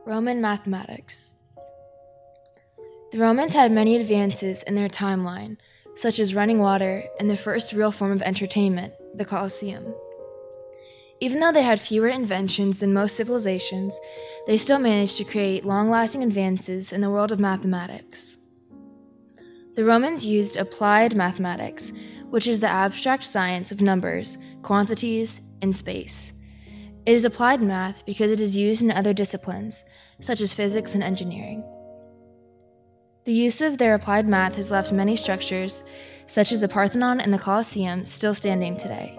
Roman mathematics. The Romans had many advances in their timeline, such as running water and the first real form of entertainment, the Colosseum. Even though they had fewer inventions than most civilizations, they still managed to create long-lasting advances in the world of mathematics. The Romans used applied mathematics, which is the abstract science of numbers, quantities, and space. It is applied math because it is used in other disciplines, such as physics and engineering. The use of their applied math has left many structures, such as the Parthenon and the Colosseum, still standing today.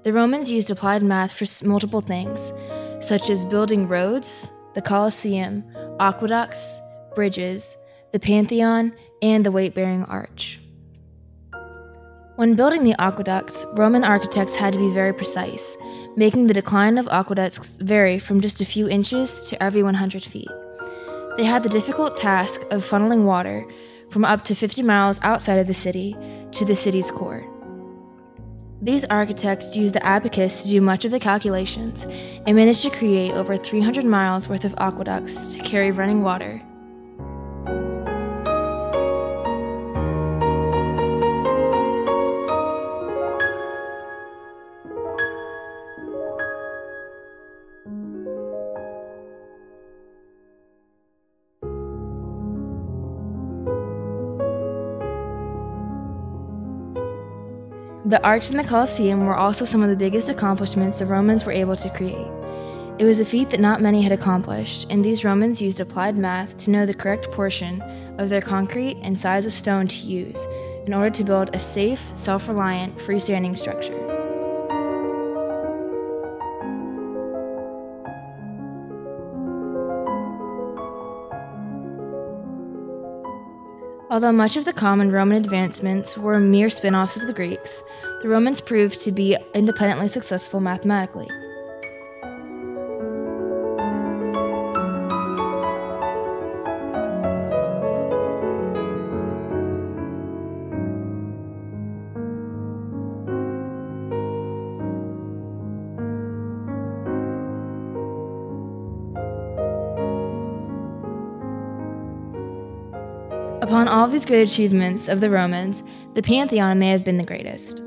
The Romans used applied math for multiple things, such as building roads, the Colosseum, aqueducts, bridges, the Pantheon, and the weight-bearing arch. When building the aqueducts, Roman architects had to be very precise, making the decline of aqueducts vary from just a few inches to every 100 feet. They had the difficult task of funneling water from up to 50 miles outside of the city to the city's core. These architects used the abacus to do much of the calculations and managed to create over 300 miles worth of aqueducts to carry running water. The arch and the Colosseum were also some of the biggest accomplishments the Romans were able to create. It was a feat that not many had accomplished, and these Romans used applied math to know the correct portion of their concrete and size of stone to use in order to build a safe, self-reliant, freestanding structure. Although much of the common Roman advancements were mere spin-offs of the Greeks, the Romans proved to be independently successful mathematically. Upon all of these great achievements of the Romans, the Pantheon may have been the greatest.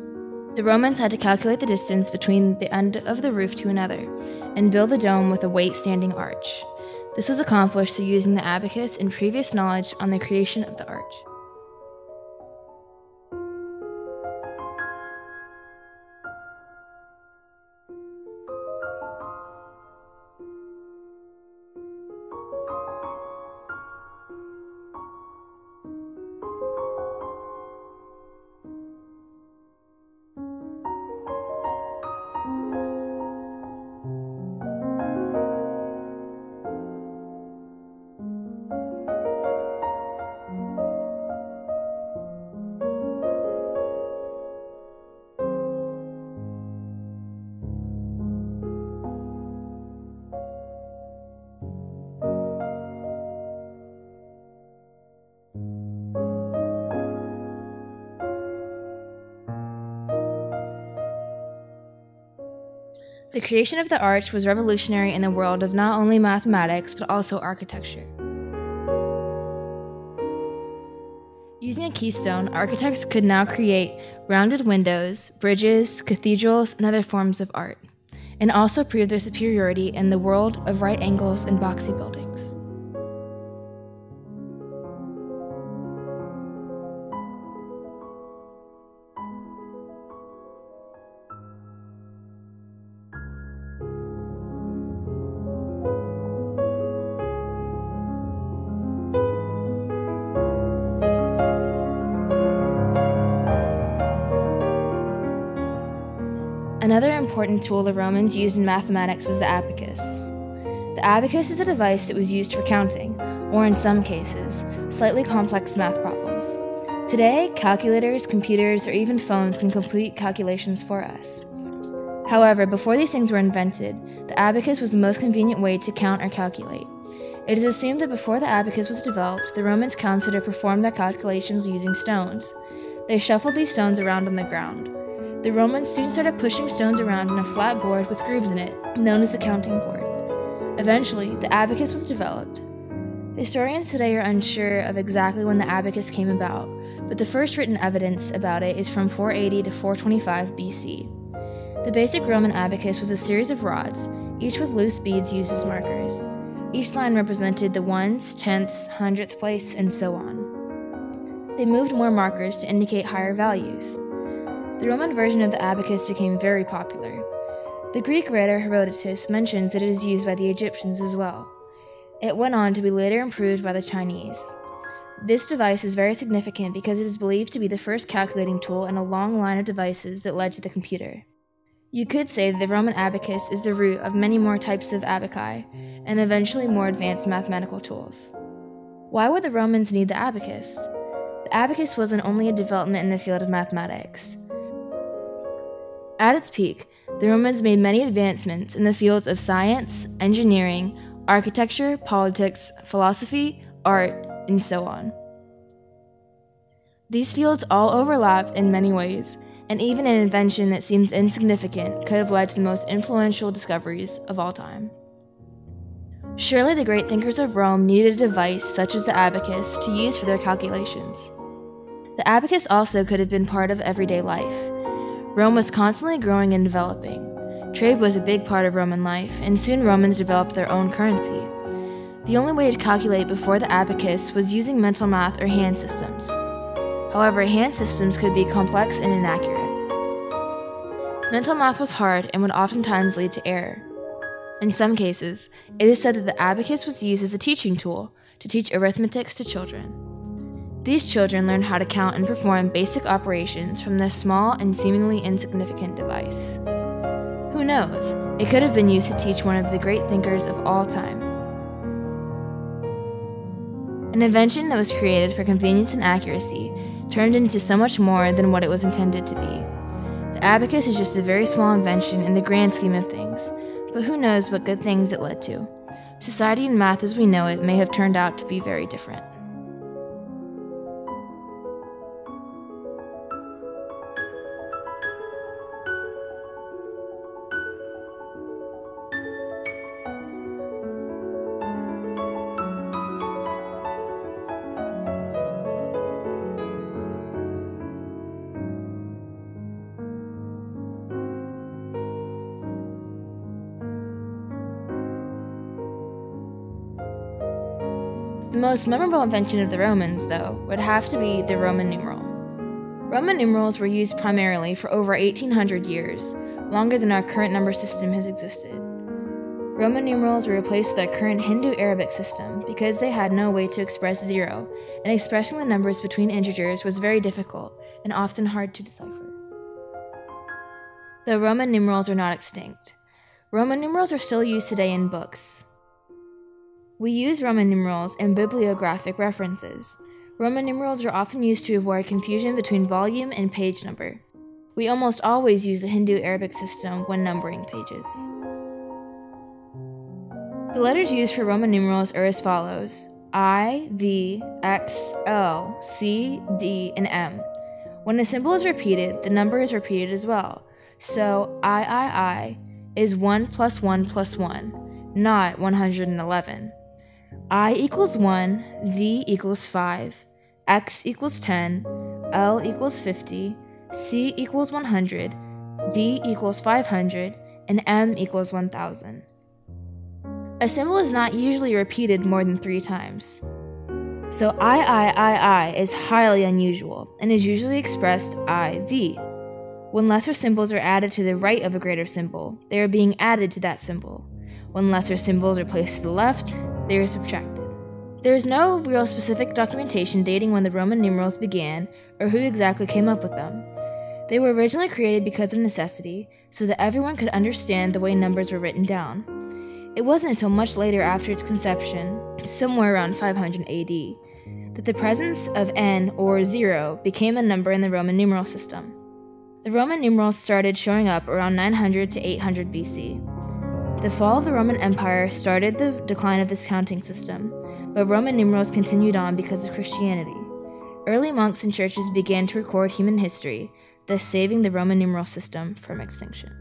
The Romans had to calculate the distance between the end of the roof to another, and build the dome with a weight-standing arch. This was accomplished through using the abacus and previous knowledge on the creation of the arch. The creation of the arch was revolutionary in the world of not only mathematics, but also architecture. Using a keystone, architects could now create rounded windows, bridges, cathedrals, and other forms of art, and also prove their superiority in the world of right angles and boxy buildings. Another important tool the Romans used in mathematics was the abacus. The abacus is a device that was used for counting, or in some cases, slightly complex math problems. Today, calculators, computers, or even phones can complete calculations for us. However, before these things were invented, the abacus was the most convenient way to count or calculate. It is assumed that before the abacus was developed, the Romans counted or performed their calculations using stones. They shuffled these stones around on the ground. The Romans soon started pushing stones around on a flat board with grooves in it, known as the counting board. Eventually, the abacus was developed. Historians today are unsure of exactly when the abacus came about, but the first written evidence about it is from 480 to 425 BC. The basic Roman abacus was a series of rods, each with loose beads used as markers. Each line represented the ones, tenths, hundredth place, and so on. They moved more markers to indicate higher values. The Roman version of the abacus became very popular. The Greek writer Herodotus mentions that it is used by the Egyptians as well. It went on to be later improved by the Chinese. This device is very significant because it is believed to be the first calculating tool in a long line of devices that led to the computer. You could say that the Roman abacus is the root of many more types of abaci, and eventually more advanced mathematical tools. Why would the Romans need the abacus? The abacus wasn't only a development in the field of mathematics. At its peak, the Romans made many advancements in the fields of science, engineering, architecture, politics, philosophy, art, and so on. These fields all overlap in many ways, and even an invention that seems insignificant could have led to the most influential discoveries of all time. Surely the great thinkers of Rome needed a device such as the abacus to use for their calculations. The abacus also could have been part of everyday life. Rome was constantly growing and developing. Trade was a big part of Roman life, and soon Romans developed their own currency. The only way to calculate before the abacus was using mental math or hand systems. However, hand systems could be complex and inaccurate. Mental math was hard and would oftentimes lead to error. In some cases, it is said that the abacus was used as a teaching tool to teach arithmetics to children. These children learned how to count and perform basic operations from this small and seemingly insignificant device. Who knows? It could have been used to teach one of the great thinkers of all time. An invention that was created for convenience and accuracy turned into so much more than what it was intended to be. The abacus is just a very small invention in the grand scheme of things, but who knows what good things it led to. Society and math as we know it may have turned out to be very different. The most memorable invention of the Romans, though, would have to be the Roman numeral. Roman numerals were used primarily for over 1800 years, longer than our current number system has existed. Roman numerals were replaced with our current Hindu-Arabic system because they had no way to express zero, and expressing the numbers between integers was very difficult and often hard to decipher. Though Roman numerals are not extinct, Roman numerals are still used today in books. We use Roman numerals in bibliographic references. Roman numerals are often used to avoid confusion between volume and page number. We almost always use the Hindu-Arabic system when numbering pages. The letters used for Roman numerals are as follows: I, V, X, L, C, D, and M. When a symbol is repeated, the number is repeated as well. So I is 1 plus 1 plus 1, not 111. I equals 1, V equals 5, X equals 10, L equals 50, C equals 100, D equals 500, and M equals 1000. A symbol is not usually repeated more than 3 times. So I is highly unusual and is usually expressed IV. When lesser symbols are added to the right of a greater symbol, they are being added to that symbol. When lesser symbols are placed to the left, they are subtracted. There is no real specific documentation dating when the Roman numerals began or who exactly came up with them. They were originally created because of necessity, so that everyone could understand the way numbers were written down. It wasn't until much later after its conception, somewhere around 500 AD, that the presence of n or 0 became a number in the Roman numeral system. The Roman numerals started showing up around 900 to 800 BC. The fall of the Roman Empire started the decline of this counting system, but Roman numerals continued on because of Christianity. Early monks and churches began to record human history, thus saving the Roman numeral system from extinction.